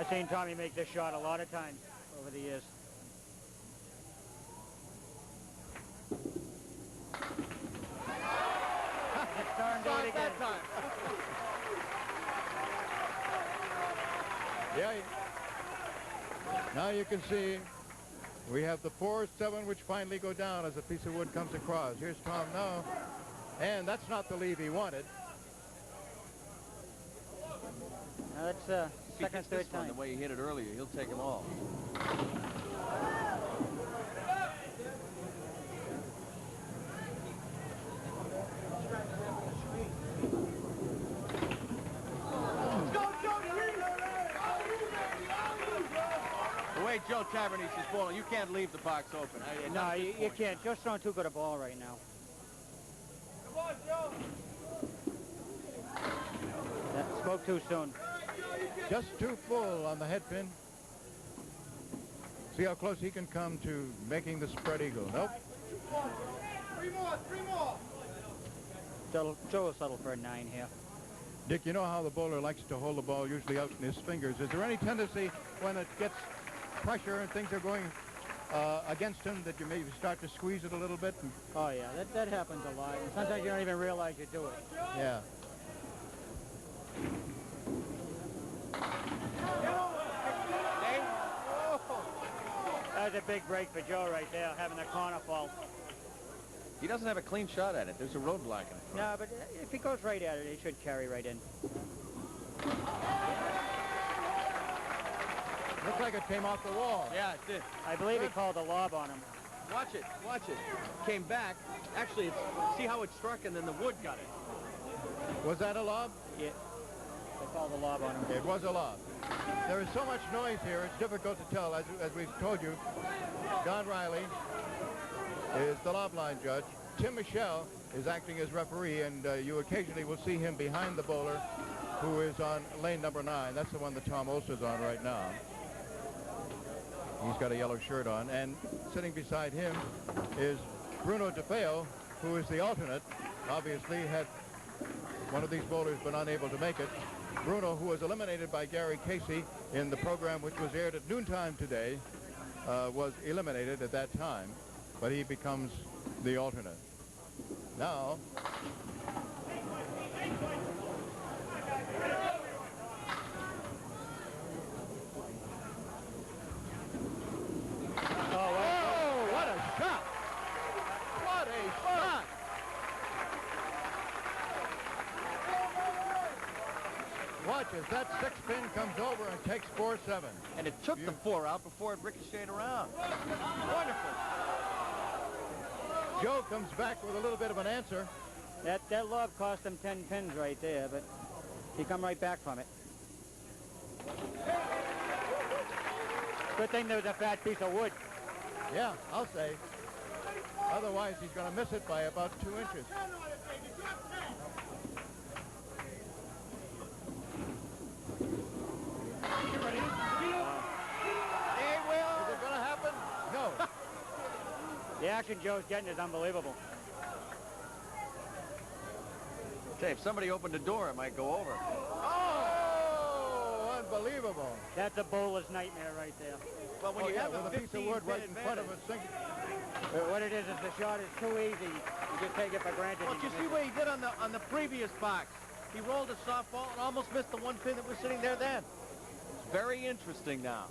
I've seen Tommy make this shot a lot of times over the years. Saw it that time. Yeah. Now you can see we have the 4-7 which finally go down as a piece of wood comes across. Here's Tom now. And that's not the leave he wanted. Now that's second, third time. The way he hit it earlier, he'll take them all. The way Joe Tavernese is bowling, you can't leave the box open. No, you can't. Joe's throwing too good a ball right now. Come on, Joe. That spoke too soon. Just too full on the head pin. See how close he can come to making the spread eagle. Nope. Three more. Joe will settle for a 9 here. Dick, you know how the bowler likes to hold the ball usually out in his fingers. Is there any tendency when it gets pressure and things are going against him that you maybe start to squeeze it a little bit? Oh, yeah, that happens a lot. And sometimes you don't even realize you do it. Yeah. That was a big break for Joe right there, having the corner fall. He doesn't have a clean shot at it. There's a roadblock in it. No, but if he goes right at it, he should carry right in. Looks like it came off the wall. Yeah, it did. I believe he called a lob on him. Watch it. Came back. Actually, see how it struck and then the wood got it. Was that a lob? Yeah. They called a lob on him. It was a lob. There is so much noise here, it's difficult to tell. As we've told you, Don Riley is the lob line judge. Tim Michelle is acting as referee, and you occasionally will see him behind the bowler who is on lane number 9. That's the one that Tom Olster's on right now. He's got a yellow shirt on, and sitting beside him is Bruno DeFeo, who is the alternate. Obviously, had one of these bowlers been unable to make it. Bruno, who was eliminated by Gary Casey in the program which was aired at noontime today, was eliminated at that time, but he becomes the alternate. Now, oh, what a shot! What a shot! Watch as that 6-pin comes over and takes 4-7. And it took the 4 out before it ricocheted around. Wonderful. Joe comes back with a little bit of an answer. That lob cost him 10 pins right there, but he come right back from it. Good thing there was a fat piece of wood. Yeah, I'll say. Otherwise, he's going to miss it by about 2 inches. Is it going to happen? No. The action Joe's getting is unbelievable. Say, if somebody opened the door, it might go over. Oh, unbelievable. That's a bowler's nightmare right there. But when you have with a piece of wood right in front of us. What it is the shot is too easy. You just take it for granted. Well, you see what he did on the previous box? He rolled a softball and almost missed the 1 pin that was sitting there then. It's very interesting now.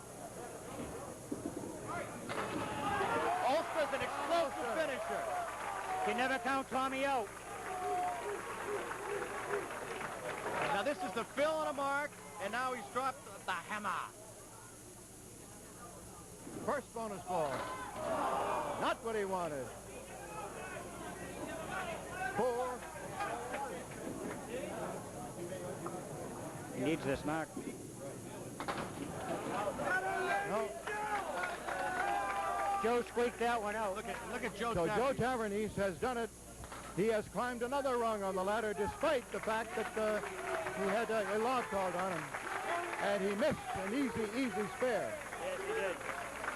Ulster's an explosive finisher. You never count Tommy out. Now this is the fill on a mark, and now he's dropped the hammer. First bonus ball. Not what he wanted. 4. He needs this mark. No. Joe squeaked that one out. Look at Joe. So Joe Tavernese has done it. He has climbed another rung on the ladder despite the fact that he had a lob called on him. And he missed an easy spare. Yes, he did.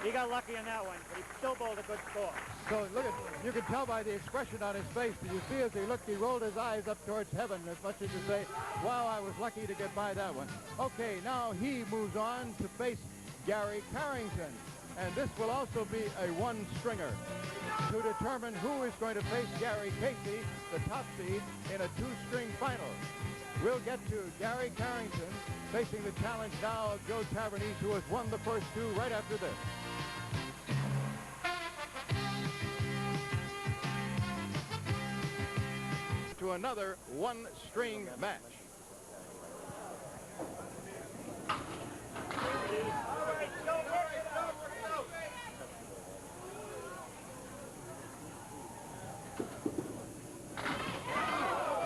He got lucky on that one, but he still bowled a good score. So look at, you can tell by the expression on his face. Did you see as he looked, he rolled his eyes up towards heaven as much as to say, wow, I was lucky to get by that one. Okay, now he moves on to face Gary Carrington. And this will also be a one-stringer to determine who is going to face Gary Casey, the top seed, in a two-string final. We'll get to Gary Carrington facing the challenge now of Joe Tavernese, who has won the first two right after this. To another one-string match.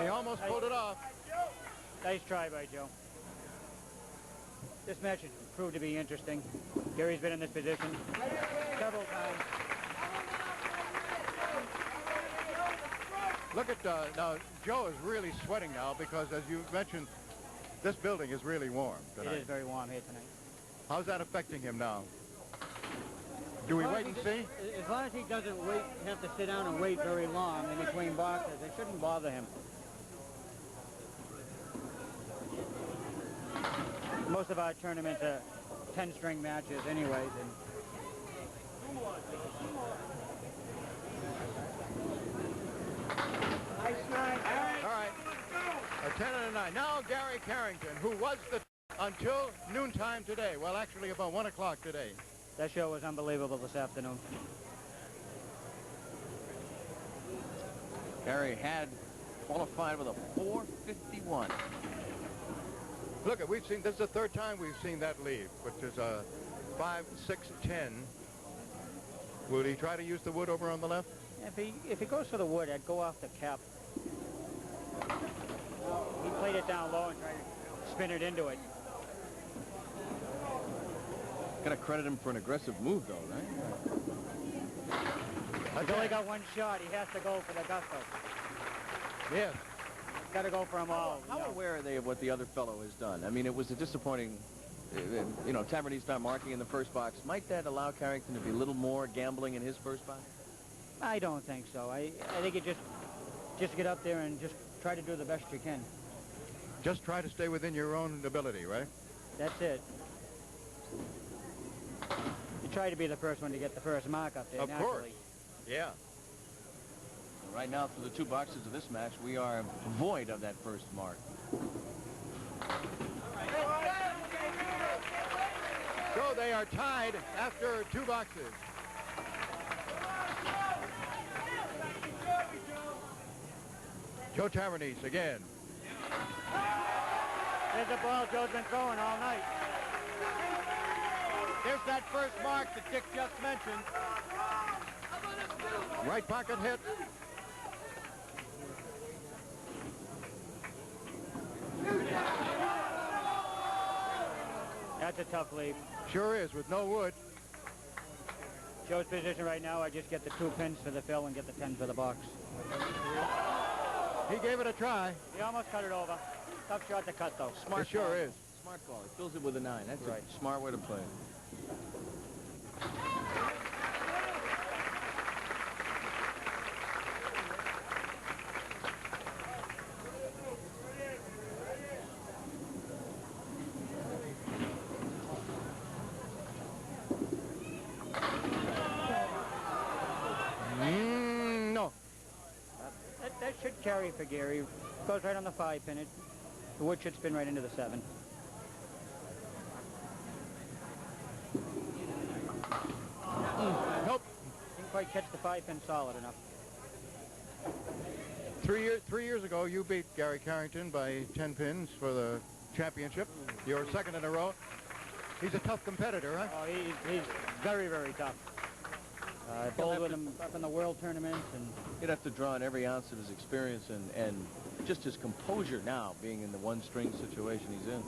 He almost pulled it off. Nice try by Joe. This match has proved to be interesting. Gary's been in this position several times. Look at, now, Joe is really sweating now because, as you mentioned, this building is really warm tonight. It is very warm here tonight. How's that affecting him now? Do we wait and see? As long as he doesn't have to sit down and wait very long in between boxes, it shouldn't bother him. Most of our tournaments are 10-string matches anyways. And all right, a 10 and a 9. Now Gary Carrington, who was the until noontime today. Well, actually about 1 o'clock today. that show was unbelievable this afternoon. Gary had qualified with a 451. Look, we've seen, this is the third time we've seen that lead, which is a 5-6-10. Will he try to use the wood over on the left? If he goes for the wood, I'd go off the cap. He played it down low and tried to spin it into it. Gotta credit him for an aggressive move, though, right? He's only got one shot. He has to go for the gusto. Yes. Got to go for them all. How aware are they of what the other fellow has done? I mean, it was a disappointing, you know, Tavernese not marking in the first box. Might that allow Carrington to be a little more gambling in his first box? I don't think so. I think you just get up there and just try to do the best you can. Just try to stay within your own ability, right? That's it. You try to be the first one to get the first mark up there. Of naturally. course. Yeah. Right now, through the two boxes of this match, we are void of that first mark. So they are tied after two boxes. Joe Tavernese again. There's the ball Joe's been throwing all night. There's that first mark that Dick just mentioned. Right pocket hit. That's a tough lead. Sure is, with no wood. Joe's position right now, I just get the 2 pins for the fill and get the 10 for the box. He gave it a try. He almost cut it over. Tough shot to cut, though. Smart it sure is. Smart ball. He fills it with a 9. That's right. A smart way to play it. No. That should carry for Gary. Goes right on the 5 pin. The wood should spin right into the 7. Nope. Didn't quite catch the 5 pin solid enough. 3 years ago, you beat Gary Carrington by 10 pins for the championship. You're second in a row. He's a tough competitor, huh? Oh, he's very, very tough. I bowled with him up in the world tournaments, and He'd have to draw on every ounce of his experience and just his composure now, being in the one-string situation he's in.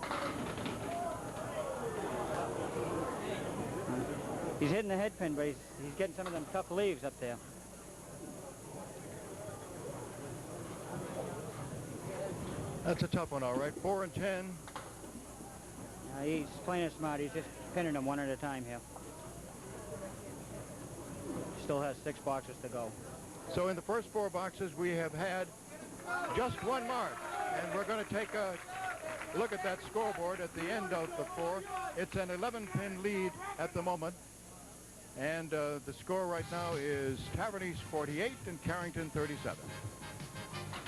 he's hitting the head pin, but he's getting some of them tough leaves up there. That's a tough one, all right. 4 and 10. He's playing it smart. He's just pinning them one at a time here. still has 6 boxes to go. So in the first 4 boxes, we have had just 1 mark. And we're going to take a look at that scoreboard at the end of the 4. It's an 11-pin lead at the moment. And the score right now is Tavernese 48 and Carrington 37.